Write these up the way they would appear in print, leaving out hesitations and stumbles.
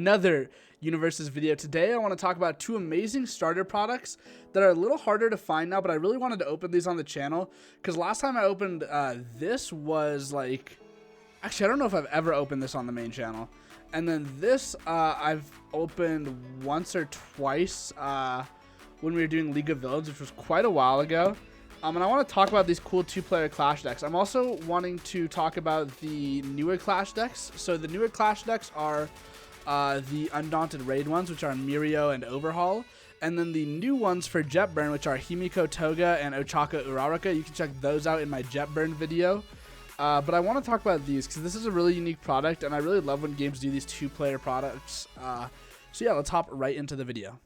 another UniVersus video. Today I want to talk about two amazing starter products that are a little harder to find now, but I really wanted to open these on the channel because last time I opened this was like, actually I don't know if I've ever opened this on the main channel. And then this I've opened once or twice when we were doing League of Villains, which was quite a while ago. And I want to talk about these cool two-player Clash decks. I'm also wanting to talk about the newer Clash decks. So the newer Clash decks are the Undaunted Raid ones, which are Mirio and Overhaul. And then the new ones for Jetburn, which are Himiko Toga and Ochaka Uraraka. You can check those out in my Jetburn video. But I want to talk about these because this is a really unique product, and I really love when games do these two-player products. So yeah, let's hop right into the video.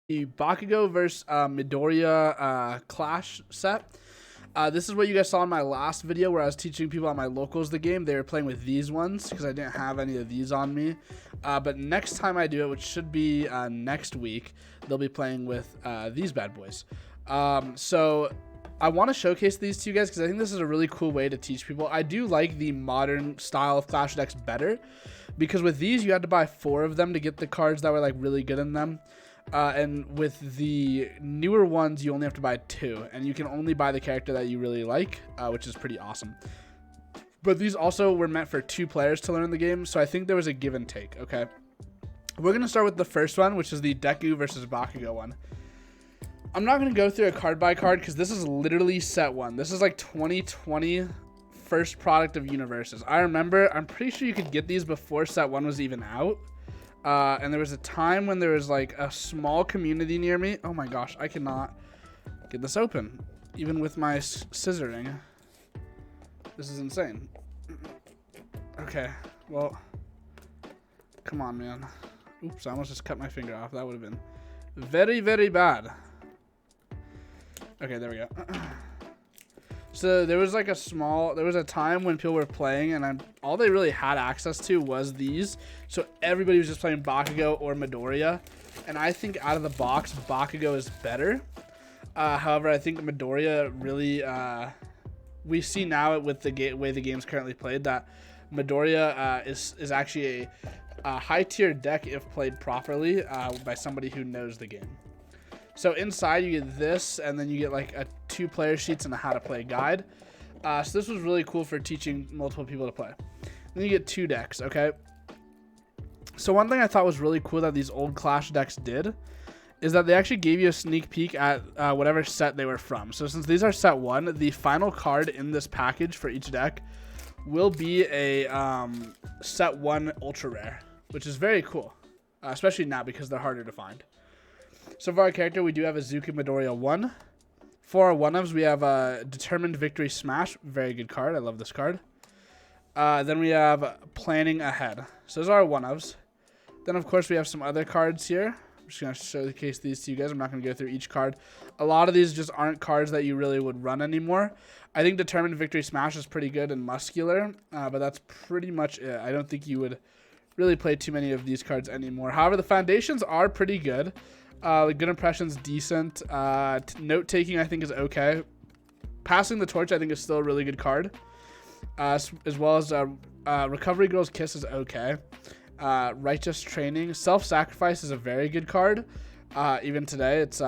The Bakugo vs Midoriya Clash set. This is what you guys saw in my last video where I was teaching people at my locals the game. They were playing with these ones because I didn't have any of these on me. But next time I do it, which should be next week, they'll be playing with these bad boys. So I want to showcase these to you guys because I think this is a really cool way to teach people. I do like the modern style of Clash decks better because with these you had to buy 4 of them to get the cards that were like really good in them. And with the newer ones, you only have to buy 2, and you can only buy the character that you really like, which is pretty awesome. But these also were meant for 2 players to learn the game, so I think there was a give and take, okay? We're going to start with the first one, which is the Deku versus Bakugo one. I'm not going to go through a card by card because this is literally set 1. This is like 2020 first product of UniVersus. I remember, I'm pretty sure you could get these before set 1 was even out. And there was a time when there was like a small community near me. Oh my gosh, I cannot get this open, even with my scissoring. This is insane. Okay, well, come on, man. Oops, I almost just cut my finger off. That would have been very, very bad. Okay, there we go. So there was like there was a time when people were playing and all they really had access to was these. So everybody was just playing Bakugo or Midoriya. And I think out of the box, Bakugo is better. However, I think Midoriya really, we see now with the way the game's currently played that Midoriya is actually a high tier deck if played properly by somebody who knows the game. So inside you get this, and then you get like a 2-player sheets and a how to play guide. So this was really cool for teaching multiple people to play. Then you get 2 decks, okay? So one thing I thought was really cool that these old Clash decks did is that they actually gave you a sneak peek at whatever set they were from. So since these are set 1, the final card in this package for each deck will be a set 1 ultra rare, which is very cool, especially now because they're harder to find. So for our character, we do have a Zuki Midoriya 1. For our one-ofs, we have a Determined Victory Smash. Very good card. I love this card. Then we have Planning Ahead. So those are our one-ofs. Then, of course, we have some other cards here. I'm just going to showcase these to you guys. I'm not going to go through each card. A lot of these just aren't cards that you really would run anymore. I think Determined Victory Smash is pretty good and muscular, but that's pretty much it. I don't think you would really play too many of these cards anymore. However, the foundations are pretty good. Good impressions, decent. Note taking, I think, is okay. Passing the torch, I think, is still a really good card. As well as Recovery Girl's Kiss is okay. Righteous Training, Self-Sacrifice is a very good card. Even today, it's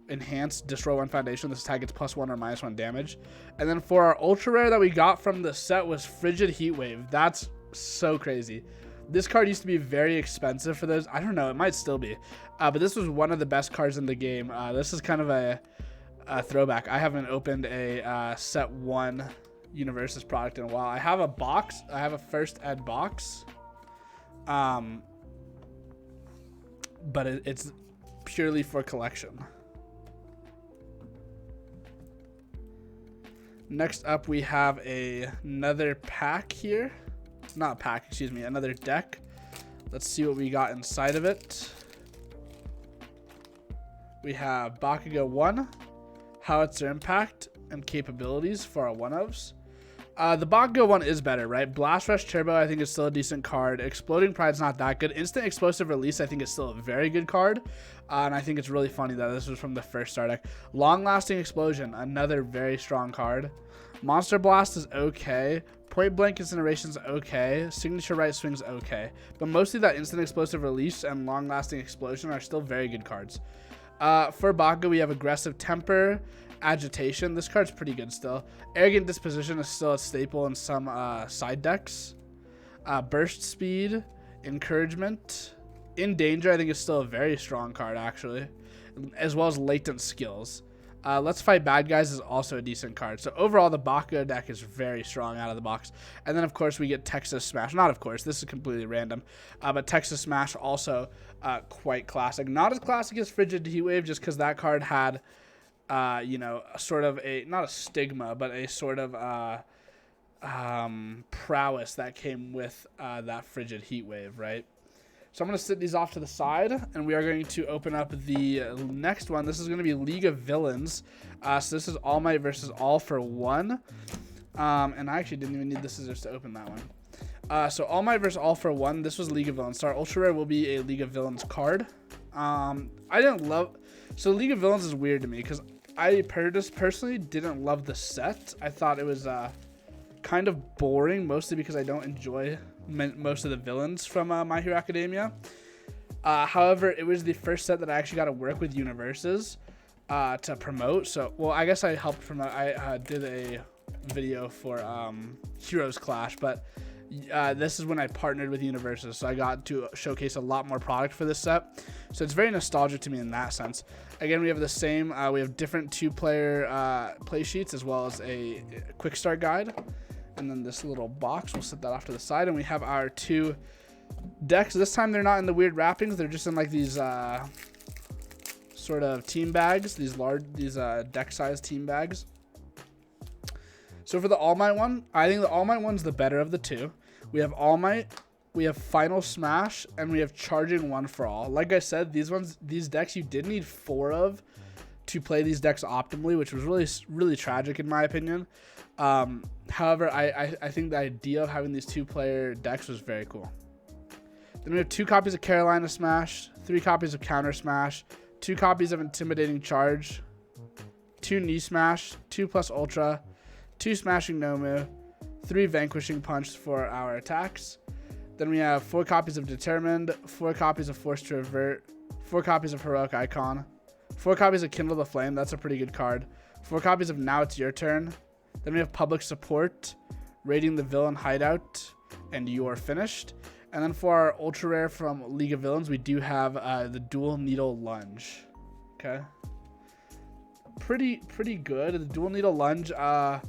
enhanced, destroy 1 foundation. This tag gets +1 or -1 damage. And then for our ultra rare that we got from the set was Frigid Heatwave. That's so crazy. This card used to be very expensive for those. I don't know. It might still be. But this was one of the best cards in the game. This is kind of a throwback. I haven't opened a set 1 UniVersus product in a while. I have a box. I have a first ed box. But it's purely for collection. Next up, we have another pack here. Not a pack, excuse me, another deck. Let's see what we got inside of it. We have Bakugo 1, Howitzer Impact and Capabilities for our one-ofs. The Bakugo one is better, right? Blast Rush Turbo, I think, is still a decent card. Exploding Pride's not that good. Instant Explosive Release, I think, is still a very good card. And I think it's really funny that this was from the first star deck. Long Lasting Explosion, another very strong card. Monster Blast is okay. Point Blank Incineration's okay. Signature Right Swing's okay. But mostly that Instant Explosive Release and Long Lasting Explosion are still very good cards. For Bakugo, we have Aggressive Temper, Agitation. This card's pretty good still. Arrogant Disposition is still a staple in some side decks. Burst Speed, Encouragement. In Danger, I think, is still a very strong card, actually, as well as Latent Skills. Let's Fight Bad Guys is also a decent card. So overall, the Bakugo deck is very strong out of the box. And then, of course, we get Texas Smash. Not of course, this is completely random. But Texas Smash also quite classic. Not as classic as Frigid Heatwave, just because that card had, you know, sort of a, not a stigma, but a sort of prowess that came with that Frigid Heatwave, right? So I'm going to sit these off to the side, and we are going to open up the next one. This is going to be League of Villains. So this is All Might versus All for One. And I actually didn't even need the scissors to open that one. So All Might versus All for One. This was League of Villains. So our Ultra Rare will be a League of Villains card. I didn't love... So League of Villains is weird to me, because I personally didn't love the set. I thought it was kind of boring, mostly because I don't enjoy most of the villains from My Hero Academia. However, it was the first set that I actually got to work with UniVersus to promote. So, well, I guess I helped promote. I did a video for Heroes Clash, but this is when I partnered with UniVersus, so I got to showcase a lot more product for this set. So it's very nostalgic to me in that sense. Again, we have the same. We have different 2-player play sheets as well as a quick start guide. And then this little box, we'll set that off to the side. And we have our 2 decks. This time they're not in the weird wrappings. They're just in like these sort of team bags, these deck-sized team bags. So for the All Might one, I think the All Might one's the better of the 2. We have All Might, we have Final Smash, and we have Charging One for All. Like I said, these decks you did need 4 of to play these decks optimally, which was really tragic in my opinion. However, I think the idea of having these 2-player decks was very cool. Then we have 2 copies of Carolina Smash, 3 copies of Counter Smash, 2 copies of Intimidating Charge, 2 Knee Smash, 2 plus Ultra, 2 Smashing Nomu, 3 Vanquishing Punch for our attacks. Then we have 4 copies of Determined, 4 copies of Force to Revert, 4 copies of Heroic Icon, 4 copies of Kindle the Flame, that's a pretty good card, 4 copies of Now It's Your Turn. Then we have Public Support, Raiding the Villain Hideout, and You're Finished. And then for our Ultra Rare from League of Villains, we do have the Dual Needle Lunge. Okay. Pretty good. The Dual Needle Lunge, I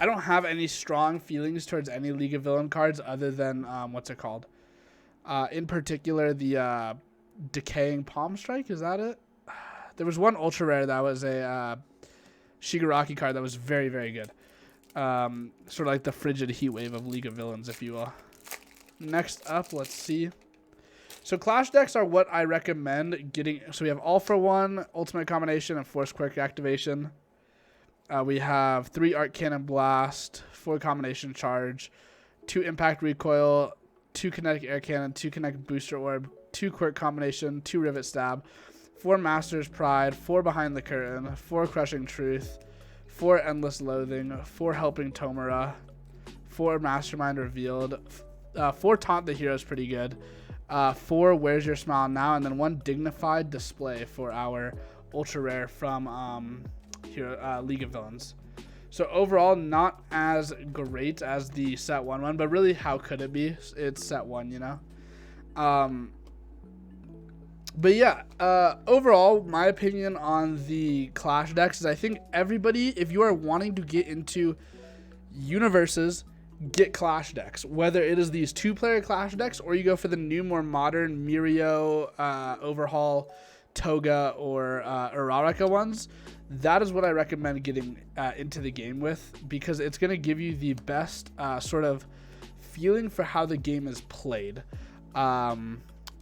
don't have any strong feelings towards any League of Villain cards other than, what's it called? In particular, the Decaying Palm Strike, is that it? There was one Ultra Rare that was a Shigaraki card that was very, very good. Sort of like the Frigid Heatwave of League of Villains, if you will. Next up, let's see. So Clash decks are what I recommend getting. So we have All for One, Ultimate Combination, and Force Quirk Activation. We have 3 Arc Cannon Blast, 4 Combination Charge, 2 Impact Recoil, 2 Kinetic Air Cannon, 2 Kinetic Booster Orb, 2 Quirk Combination, 2 Rivet Stab, 4 Master's Pride, 4 Behind the Curtain, 4 Crushing Truth, 4 Endless Loathing, 4 Helping Tomura, 4 Mastermind Revealed, 4 Taunt the Hero is pretty good, 4 Where's Your Smile Now, and then 1 Dignified Display for our Ultra Rare from League of Villains. So overall, not as great as the set 1 one, but really, how could it be? It's set 1, you know? But yeah, overall, my opinion on the Clash decks is I think everybody, if you are wanting to get into UniVersus, get Clash decks. Whether it is these 2-player Clash decks or you go for the new, more modern Mirio, Overhaul, Toga, or Uraraka ones, that is what I recommend getting into the game with, because it's going to give you the best sort of feeling for how the game is played.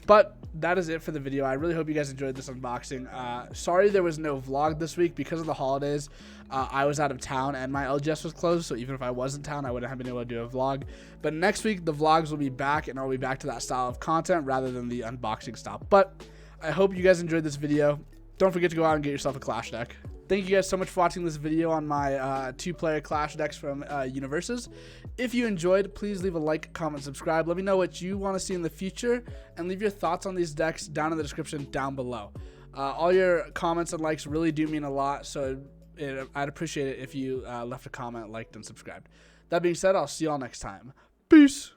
But that is it for the video. I really hope you guys enjoyed this unboxing. Sorry there was no vlog this week because of the holidays. I was out of town and my LGS was closed, so even if I was in town, I wouldn't have been able to do a vlog. But next week, the vlogs will be back, and I'll be back to that style of content rather than the unboxing style. But I hope you guys enjoyed this video. Don't forget to go out and get yourself a Clash deck. Thank you guys so much for watching this video on my 2-player Clash decks from UniVersus. If you enjoyed, please leave a like, comment, subscribe. Let me know what you want to see in the future, and leave your thoughts on these decks down in the description down below. All your comments and likes really do mean a lot, so I'd appreciate it if you left a comment, liked, and subscribed. That being said, I'll see y'all next time. Peace!